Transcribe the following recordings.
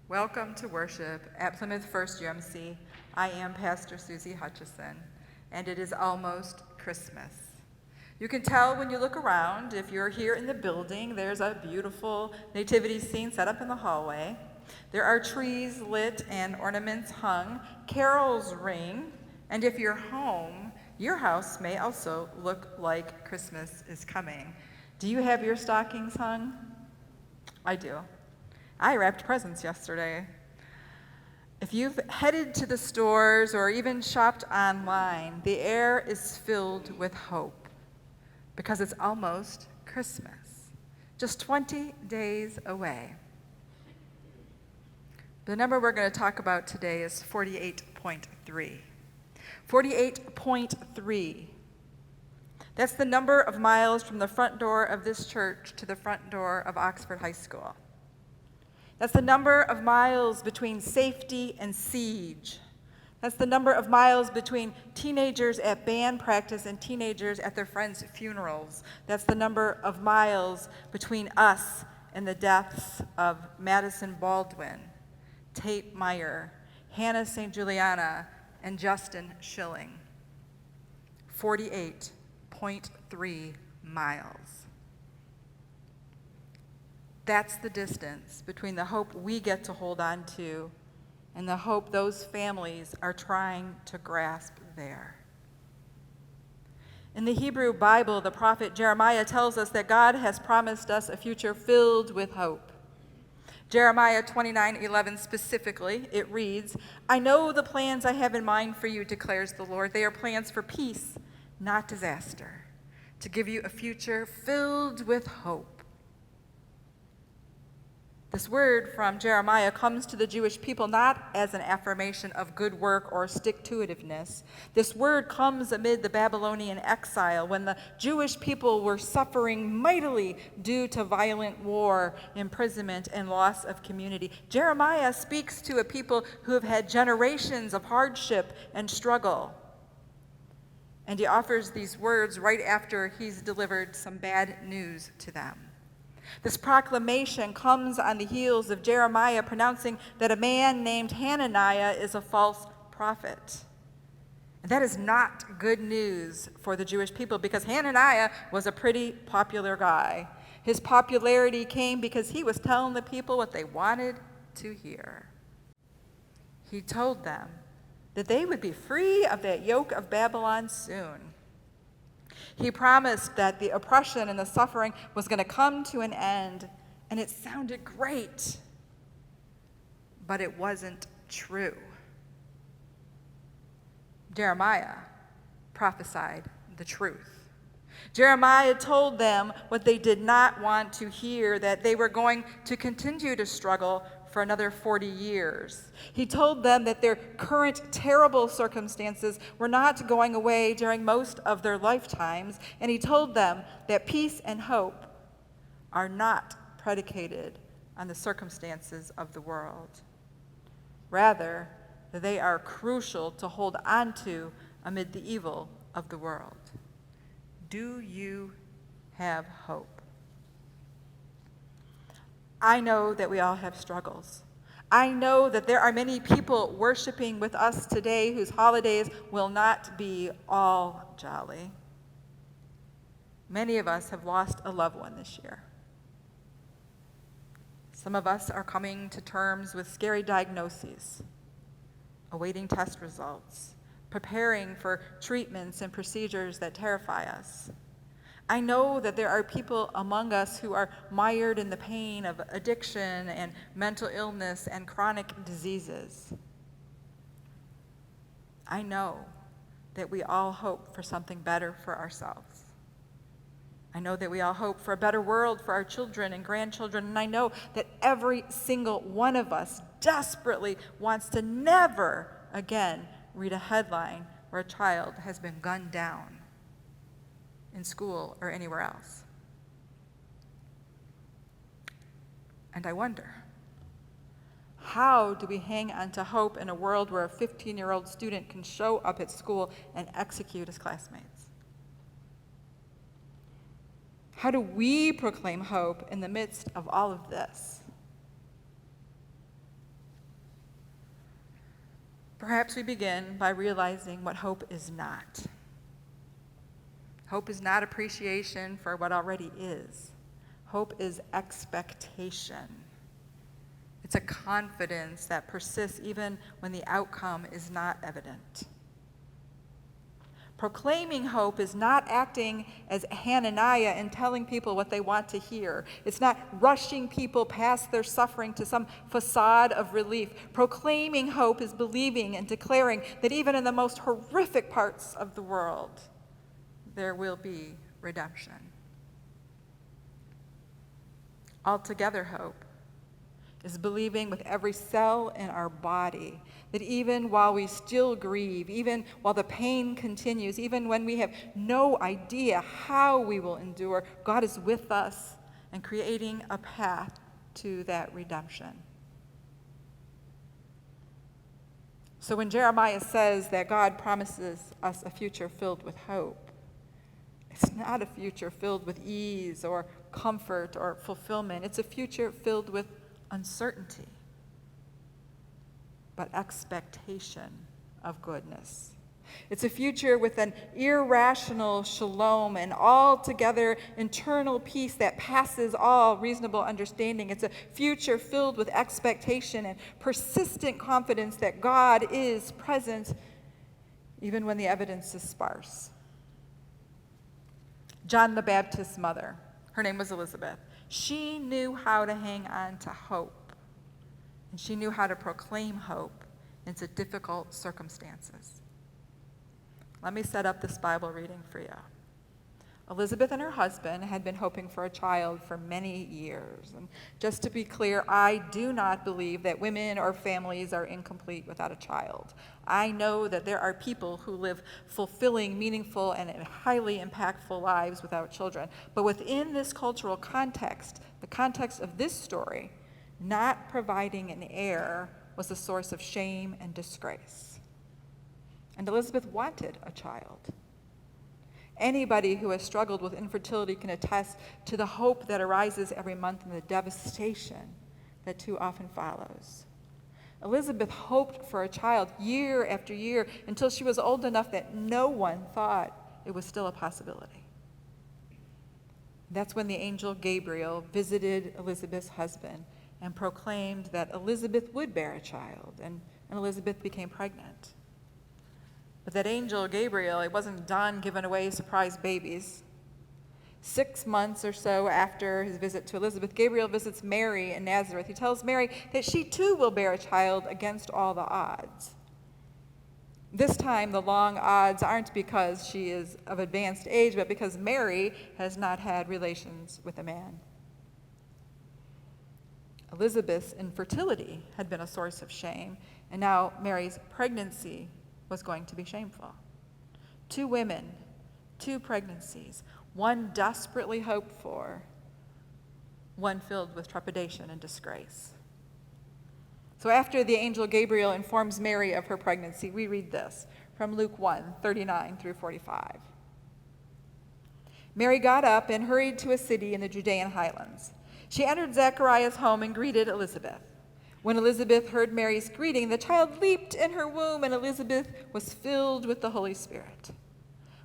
Welcome to worship at Plymouth First UMC. I am Pastor Susie Hutchison, and it is almost Christmas. You can tell when you look around. If you're here in the building, there's a beautiful nativity scene set up in the hallway. There are trees lit and ornaments hung, carols ring, and if you're home, your house may also look like Christmas is coming. Do you have your stockings hung? I do. I wrapped presents yesterday. If you've headed to the stores or even shopped online, the air is filled with hope because it's almost Christmas, just 20 days away. The number we're going to talk about today is 48.3. 48.3. That's the number of miles from the front door of this church to the front door of Oxford High School. That's the number of miles between safety and siege. That's the number of miles between teenagers at band practice and teenagers at their friends' funerals. That's the number of miles between us and the deaths of Madison Baldwin, Tate Meyer, Hannah St. Juliana, and Justin Schilling. 48.3 miles. That's the distance between the hope we get to hold on to and the hope those families are trying to grasp there. In the Hebrew Bible, the prophet Jeremiah tells us that God has promised us a future filled with hope. Jeremiah 29:11 specifically, it reads, "I know the plans I have in mind for you, declares the Lord. They are plans for peace, not disaster, to give you a future filled with hope." This word from Jeremiah comes to the Jewish people not as an affirmation of good work or stick-to-itiveness. This word comes amid the Babylonian exile when the Jewish people were suffering mightily due to violent war, imprisonment, and loss of community. Jeremiah speaks to a people who have had generations of hardship and struggle. And he offers these words right after he's delivered some bad news to them. This proclamation comes on the heels of Jeremiah pronouncing that a man named Hananiah is a false prophet. And that is not good news for the Jewish people because Hananiah was a pretty popular guy. His popularity came because he was telling the people what they wanted to hear. He told them that they would be free of that yoke of Babylon soon. He promised that the oppression and the suffering was going to come to an end, and it sounded great, but it wasn't true. Jeremiah prophesied the truth. Jeremiah told them what they did not want to hear, that they were going to continue to struggle for another 40 years. He told them that their current terrible circumstances were not going away during most of their lifetimes, and he told them that peace and hope are not predicated on the circumstances of the world. Rather, they are crucial to hold on to amid the evil of the world. Do you have hope? I know that we all have struggles. I know that there are many people worshiping with us today whose holidays will not be all jolly. Many of us have lost a loved one this year. Some of us are coming to terms with scary diagnoses, awaiting test results, preparing for treatments and procedures that terrify us. I know that there are people among us who are mired in the pain of addiction and mental illness and chronic diseases. I know that we all hope for something better for ourselves. I know that we all hope for a better world for our children and grandchildren, and I know that every single one of us desperately wants to never again read a headline where a child has been gunned down in school or anywhere else. And I wonder, how do we hang on to hope in a world where a 15-year-old student can show up at school and execute his classmates? How do we proclaim hope in the midst of all of this? Perhaps we begin by realizing what hope is not. Hope is not appreciation for what already is. Hope is expectation. It's a confidence that persists even when the outcome is not evident. Proclaiming hope is not acting as Hananiah and telling people what they want to hear. It's not rushing people past their suffering to some facade of relief. Proclaiming hope is believing and declaring that even in the most horrific parts of the world, there will be redemption. Altogether hope is believing with every cell in our body that even while we still grieve, even while the pain continues, even when we have no idea how we will endure, God is with us and creating a path to that redemption. So when Jeremiah says that God promises us a future filled with hope, it's not a future filled with ease or comfort or fulfillment. It's a future filled with uncertainty, but expectation of goodness. It's a future with an irrational shalom and altogether internal peace that passes all reasonable understanding. It's a future filled with expectation and persistent confidence that God is present even when the evidence is sparse. John the Baptist's mother, her name was Elizabeth. She knew how to hang on to hope, and she knew how to proclaim hope into difficult circumstances. Let me set up this Bible reading for you. Elizabeth and her husband had been hoping for a child for many years. And just to be clear, I do not believe that women or families are incomplete without a child. I know that there are people who live fulfilling, meaningful, and highly impactful lives without children. But within this cultural context, the context of this story, not providing an heir was a source of shame and disgrace. And Elizabeth wanted a child. Anybody who has struggled with infertility can attest to the hope that arises every month and the devastation that too often follows. Elizabeth hoped for a child year after year until she was old enough that no one thought it was still a possibility. That's when the angel Gabriel visited Elizabeth's husband and proclaimed that Elizabeth would bear a child, and Elizabeth became pregnant. But that angel Gabriel, he wasn't done giving away surprise babies. 6 months or so after his visit to Elizabeth, Gabriel visits Mary in Nazareth. He tells Mary that she too will bear a child against all the odds. This time, the long odds aren't because she is of advanced age, but because Mary has not had relations with a man. Elizabeth's infertility had been a source of shame, and now Mary's pregnancy was going to be shameful. 2 women, 2 pregnancies, one desperately hoped for, one filled with trepidation and disgrace. So after the angel Gabriel informs Mary of her pregnancy, we read this from Luke 1:39 through 45. Mary got up and hurried to a city in the Judean highlands. She entered Zechariah's home and greeted Elizabeth. When Elizabeth heard Mary's greeting, the child leaped in her womb, and Elizabeth was filled with the Holy Spirit.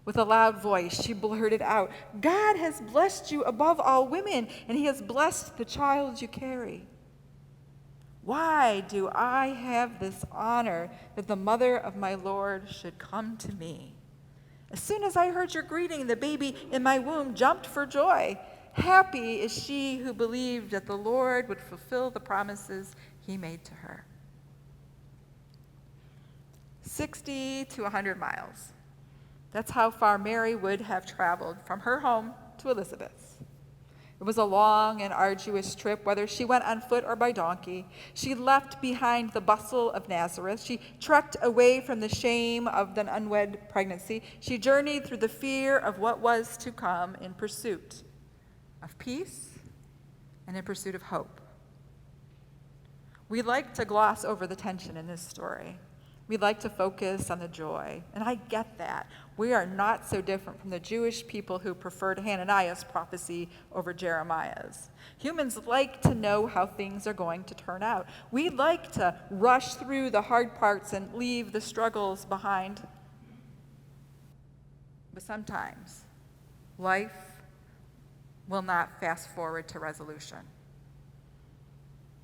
With a loud voice, she blurted out, "God has blessed you above all women, and he has blessed the child you carry. Why do I have this honor that the mother of my Lord should come to me? As soon as I heard your greeting, the baby in my womb jumped for joy. Happy is she who believed that the Lord would fulfill the promises he made to her." 60 to 100 miles. That's how far Mary would have traveled from her home to Elizabeth's. It was a long and arduous trip, whether she went on foot or by donkey. She left behind the bustle of Nazareth. She trekked away from the shame of an unwed pregnancy. She journeyed through the fear of what was to come in pursuit of peace and in pursuit of hope. We like to gloss over the tension in this story. We like to focus on the joy, and I get that. We are not so different from the Jewish people who preferred Hananiah's prophecy over Jeremiah's. Humans like to know how things are going to turn out. We like to rush through the hard parts and leave the struggles behind. But sometimes life will not fast forward to resolution.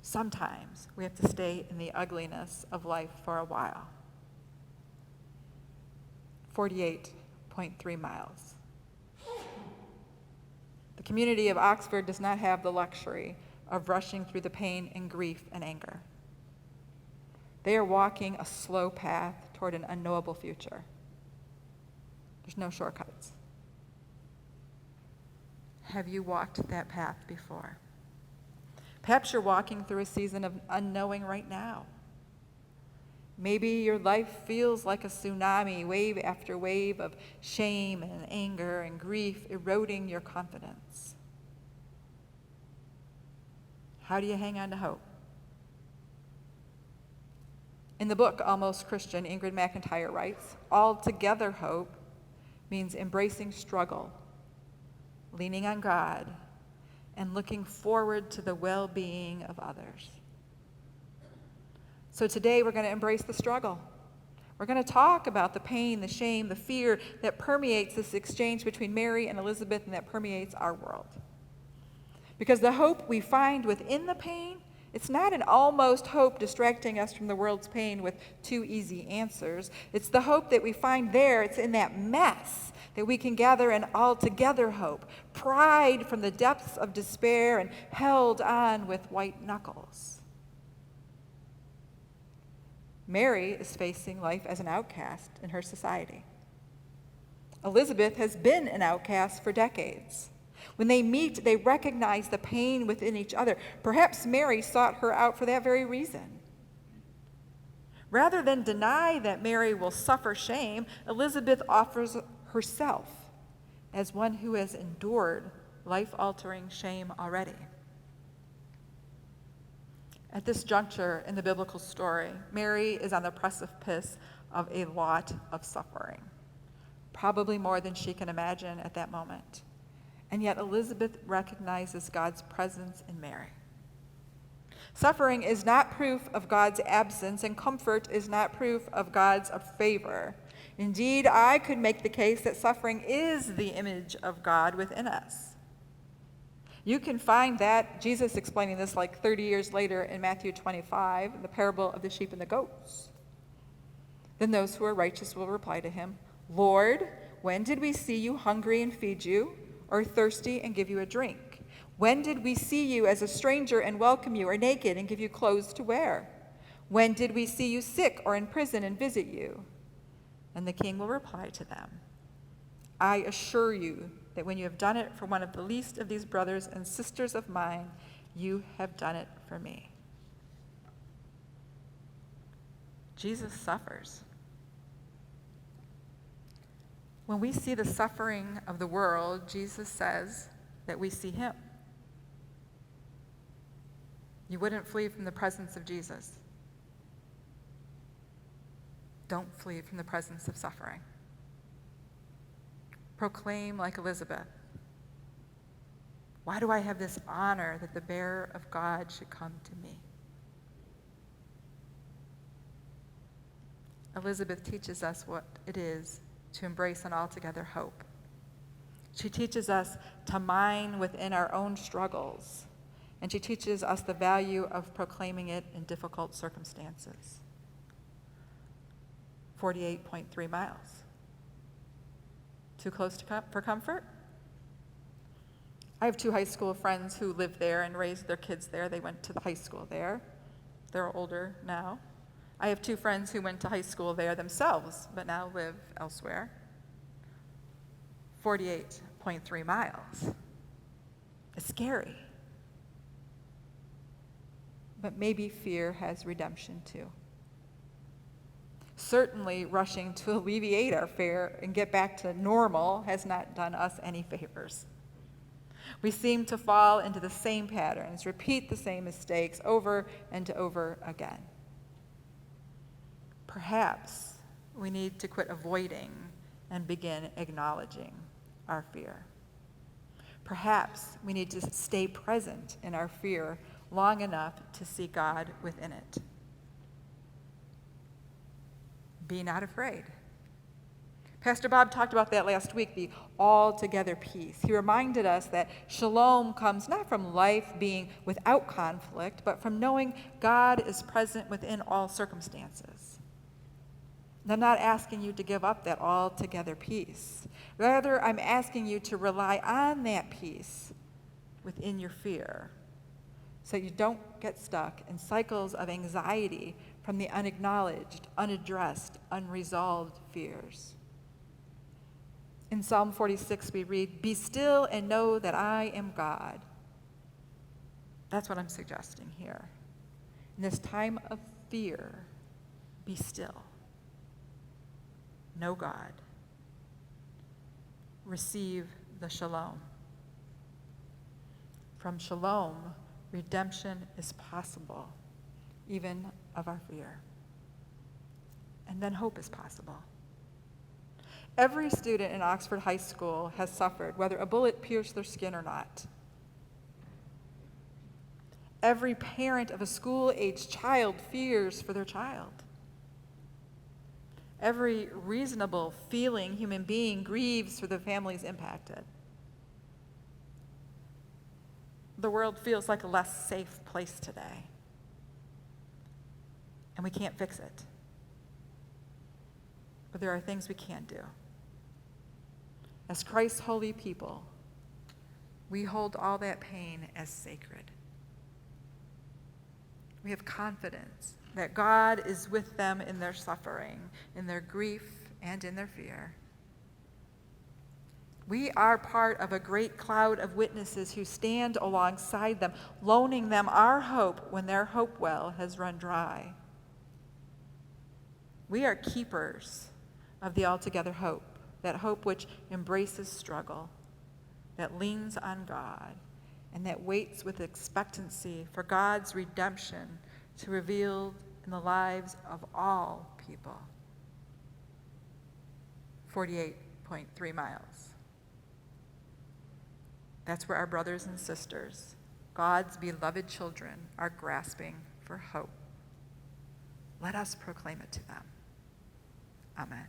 Sometimes we have to stay in the ugliness of life for a while. 48.3 miles. The community of Oxford does not have the luxury of rushing through the pain and grief and anger. They are walking a slow path toward an unknowable future. There's no shortcuts. Have you walked that path before? Perhaps you're walking through a season of unknowing right now. Maybe your life feels like a tsunami, wave after wave of shame and anger and grief eroding your confidence. How do you hang on to hope? In the book, Almost Christian, Ingrid McIntyre writes, altogether hope means embracing struggle, leaning on God, and looking forward to the well-being of others. So today we're going to embrace the struggle. We're going to talk about the pain, the shame, the fear that permeates this exchange between Mary and Elizabeth and that permeates our world. Because the hope we find within the pain, it's not an almost hope distracting us from the world's pain with two easy answers. It's the hope that we find there, it's in that mess that we can gather an altogether hope, pried from the depths of despair and held on with white knuckles. Mary is facing life as an outcast in her society. Elizabeth has been an outcast for decades. When they meet, they recognize the pain within each other. Perhaps Mary sought her out for that very reason. Rather than deny that Mary will suffer shame, Elizabeth offers herself as one who has endured life-altering shame already. At this juncture in the biblical story, Mary is on the precipice of a lot of suffering, probably more than she can imagine at that moment. And yet Elizabeth recognizes God's presence in Mary. Suffering is not proof of God's absence, and comfort is not proof of God's favor. Indeed, I could make the case that suffering is the image of God within us. You can find that, Jesus explaining this like 30 years later in Matthew 25, the parable of the sheep and the goats. Then those who are righteous will reply to him, Lord, when did we see you hungry and feed you, or thirsty and give you a drink? When did we see you as a stranger and welcome you, or naked and give you clothes to wear? When did we see you sick or in prison and visit you? And the king will reply to them, I assure you that when you have done it for one of the least of these brothers and sisters of mine, you have done it for me. Jesus suffers. When we see the suffering of the world, Jesus says that we see him. You wouldn't flee from the presence of Jesus. Don't flee from the presence of suffering. Proclaim like Elizabeth. Why do I have this honor that the bearer of God should come to me? Elizabeth teaches us what it is to embrace an altogether hope. She teaches us to mine within our own struggles, and she teaches us the value of proclaiming it in difficult circumstances. 48.3 miles. Too close for comfort? I have two high school friends who live there and raised their kids there. They went to the high school there. They're older now. I have two friends who went to high school there themselves, but now live elsewhere. 48.3 miles. It's scary. But maybe fear has redemption too. Certainly, rushing to alleviate our fear and get back to normal has not done us any favors. We seem to fall into the same patterns, repeat the same mistakes over and over again. Perhaps we need to quit avoiding and begin acknowledging our fear. Perhaps we need to stay present in our fear long enough to see God within it. Be not afraid. Pastor Bob talked about that last week, the altogether peace. He reminded us that shalom comes not from life being without conflict, but from knowing God is present within all circumstances. And I'm not asking you to give up that altogether peace. Rather, I'm asking you to rely on that peace within your fear so you don't get stuck in cycles of anxiety from the unacknowledged, unaddressed, unresolved fears. In Psalm 46, we read, "Be still and know that I am God." That's what I'm suggesting here. In this time of fear, be still. Know God. Receive the shalom. From shalom, redemption is possible, even of our fear. And then hope is possible. Every student in Oxford High School has suffered, whether a bullet pierced their skin or not. Every parent of a school-aged child fears for their child. Every reasonable, feeling human being grieves for the families impacted. The world feels like a less safe place today, and we can't fix it. But there are things we can do. As Christ's holy people, we hold all that pain as sacred. We have confidence that God is with them in their suffering, in their grief, and in their fear. We are part of a great cloud of witnesses who stand alongside them, loaning them our hope when their hope well has run dry. We are keepers of the altogether hope, that hope which embraces struggle, that leans on God, and that waits with expectancy for God's redemption to reveal in the lives of all people. 48.3 miles. That's where our brothers and sisters, God's beloved children, are grasping for hope. Let us proclaim it to them. Amen.